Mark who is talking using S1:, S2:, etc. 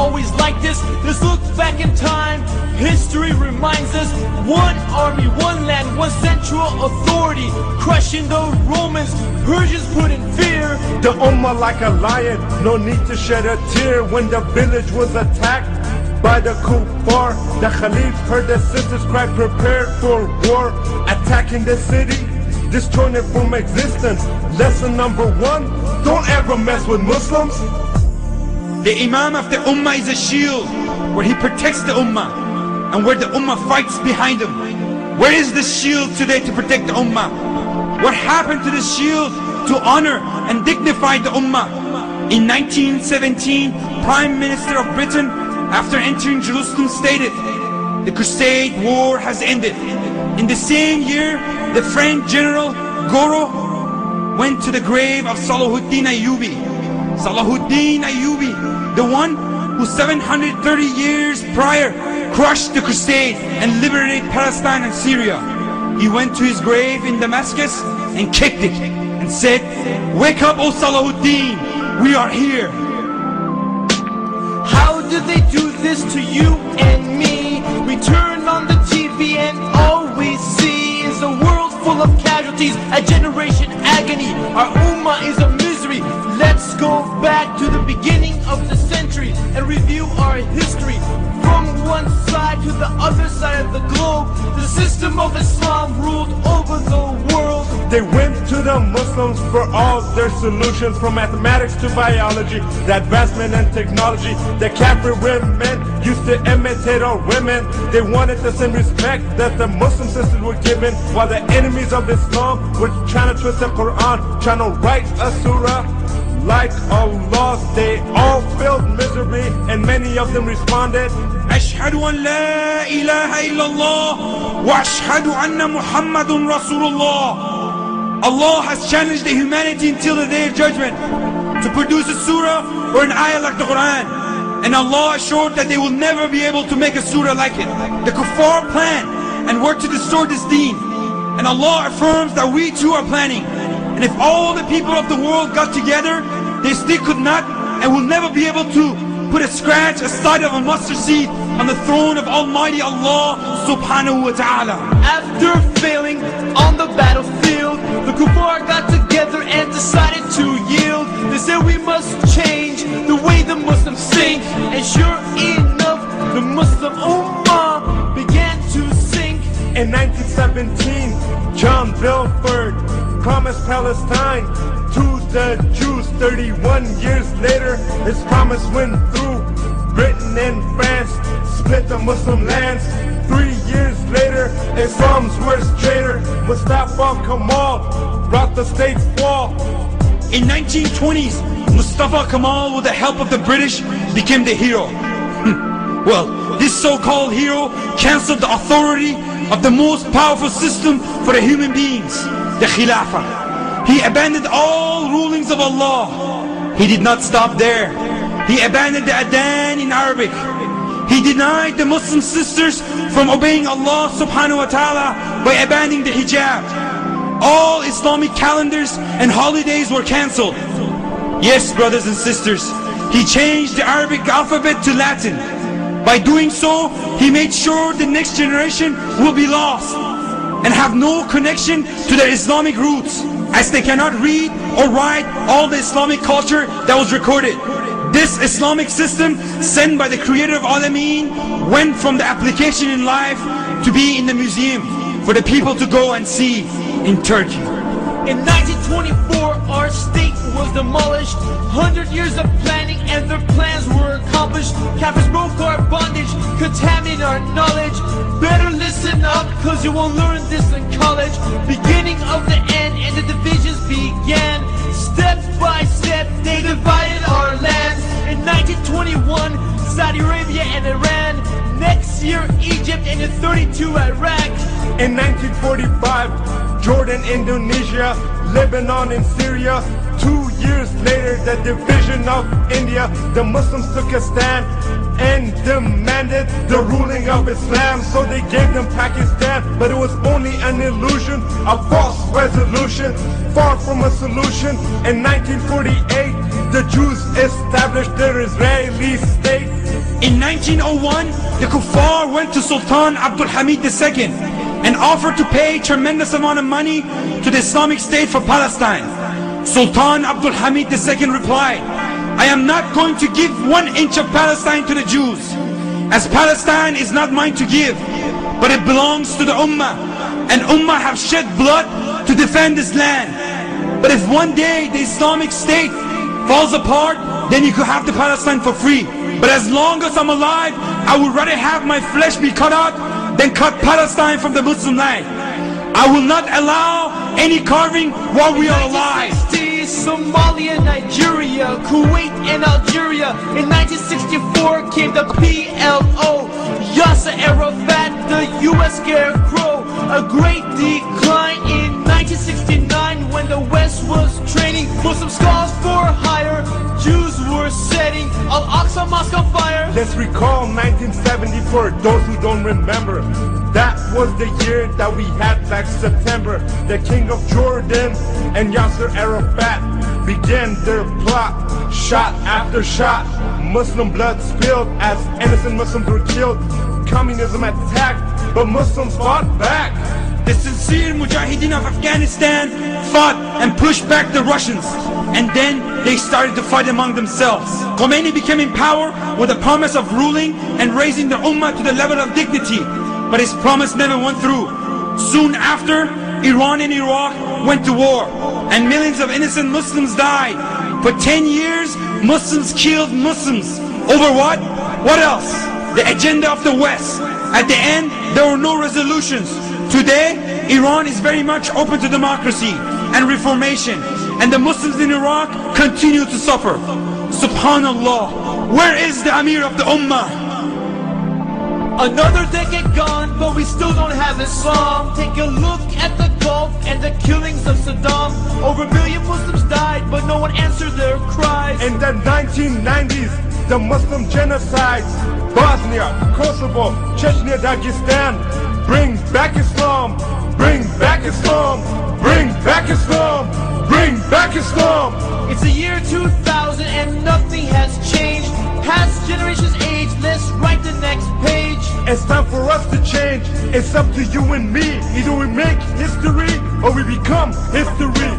S1: always like this. Let's look back in time. History reminds us, one army, one land, one central authority, crushing the Romans, Persians put in fear.
S2: The Ummah like a lion, no need to shed a tear. When the village was attacked by the kuffar, the Khalif heard the sisters cry, prepared for war, attacking the city, destroying it from existence. Lesson number one, don't ever mess with Muslims.
S3: The Imam of the Ummah is a shield, where he protects the Ummah, and where the Ummah fights behind him. Where is the shield today to protect the Ummah? What happened to the shield to honor and dignify the Ummah? In 1917, Prime Minister of Britain, after entering Jerusalem, stated, the Crusade War has ended. In the same year, the French General Gouraud went to the grave of Salahuddin Ayyubi. Salahuddin Ayyubi, the one who 730 years prior crushed the Crusade and liberated Palestine and Syria. He went to his grave in Damascus and kicked it and said, "Wake up, O Salahuddin, we are here."
S1: How do they do this to you and me? We turn on the TV and all we see is a world full of casualties, a generation agony. Our ummah is a misery. Let's go back to the beginning of the century and review our history. From one side to the other side of the globe, the system of Islam ruled over the world.
S2: They went to the Muslims for all their solutions, from mathematics to biology, the advancement and technology. The Kafir women used to imitate our women. They wanted the same respect that the Muslim sisters were given, while the enemies of Islam were trying to twist the Quran, trying to write a surah like Allah. They all failed miserably, and many of them responded,
S3: أشهد أن لا إله إلا الله وأشهد أن محمد رسول الله. Allah has challenged the humanity until the day of judgment to produce a surah or an ayah like the Quran. And Allah assured that they will never be able to make a surah like it. The kuffar plan and work to destroy this deen. And Allah affirms that we too are planning. And if all the people of the world got together, they still could not and will never be able to put a scratch, a side of a mustard seed on the throne of Almighty Allah subhanahu wa ta'ala.
S1: After failing on the battlefield, the kuffar got together and decided to yield. They said we must change the way the Muslims think. And sure enough, the Muslim Ummah began to sink.
S2: In 1917, John Belford promised Palestine to the Jews. 31 years later, his promise went through. Britain and France split the Muslim lands. 3 years later, Islam's worst traitor, Mustafa Kemal, brought the state's fall.
S3: In 1920s, Mustafa Kemal, with the help of the British, became the hero. Well, this so-called hero cancelled the authority of the most powerful system for the human beings, the Khilafah. He abandoned all rulings of Allah. He did not stop there. He abandoned the Adhan in Arabic. He denied the Muslim sisters from obeying Allah subhanahu wa ta'ala by abandoning the hijab. All Islamic calendars and holidays were cancelled. Yes, brothers and sisters, he changed the Arabic alphabet to Latin. By doing so, he made sure the next generation will be lost and have no connection to their Islamic roots, as they cannot read or write all the Islamic culture that was recorded. This Islamic system, sent by the creator of Alameen, went from the application in life to be in the museum for the people to go and see in Turkey.
S1: In 1924, our state was demolished. 100 years of planning and their plans were accomplished. Kafirs broke our bondage, contaminate our knowledge. Better listen up, cause you won't learn this in college. Beginning of the end and the divisions began. Step by step, they divided our lands. In 1921, Saudi Arabia and Iran. Next year, Egypt, and in 32, Iraq.
S2: In 1945, Jordan, Indonesia, Lebanon and Syria. 2 years later, the division of India, the Muslims took a stand. and demanded the ruling of Islam. So they gave them Pakistan, but it was only an illusion, a false resolution, far from a solution. In 1948, the Jews established their Israeli state.
S3: In 1901, the Kuffar went to Sultan Abdul Hamid II and offered to pay a tremendous amount of money to the Islamic State for Palestine. Sultan Abdul Hamid II replied, "I am not going to give 1 inch of Palestine to the Jews, as Palestine is not mine to give, but it belongs to the Ummah, and Ummah have shed blood to defend this land. But if one day the Islamic State falls apart, then you could have the Palestine for free. But as long as I'm alive, I would rather have my flesh be cut out than cut Palestine from the Muslim land. I will not allow any carving while we are alive."
S1: Somalia, Nigeria, Kuwait and Algeria. In 1964 came the PLO, Yasser Arafat, the US scarecrow. A great decline in 1969 when the West was training Muslim scholars for hire. Jews were setting Al-Aqsa Mosque on fire.
S2: Let's recall 1970 for those who don't remember. That was the year that we had Black September. The King of Jordan and Yasser Arafat began their plot. Shot after shot, Muslim blood spilled as innocent Muslims were killed. Communism attacked, but Muslims fought back.
S3: The sincere Mujahideen of Afghanistan fought and pushed back the Russians, and then they started to fight among themselves. Khomeini became in power with a promise of ruling and raising the Ummah to the level of dignity, but his promise never went through. Soon after, Iran and Iraq went to war, and millions of innocent Muslims died. For 10 years, Muslims killed Muslims. Over what? What else? The agenda of the West. At the end, there were no resolutions. Today, Iran is very much open to democracy and reformation, and the Muslims in Iraq continue to suffer. Subhanallah, where is the Amir of the Ummah?
S1: Another decade gone, but we still don't have Islam. Take a look at the Gulf and the killings of Saddam. Over 1 million Muslims died, but no one answered their cries.
S2: In the 1990s, the Muslim genocide, Bosnia, Kosovo, Chechnya, Dagestan. Bring back Islam, bring back Islam, bring back Islam, bring back Islam.
S1: It's the year 2000 and nothing has changed. Past generations age, let's write the next page.
S2: It's time for us to change. It's up to you and me. Either we make history or we become history.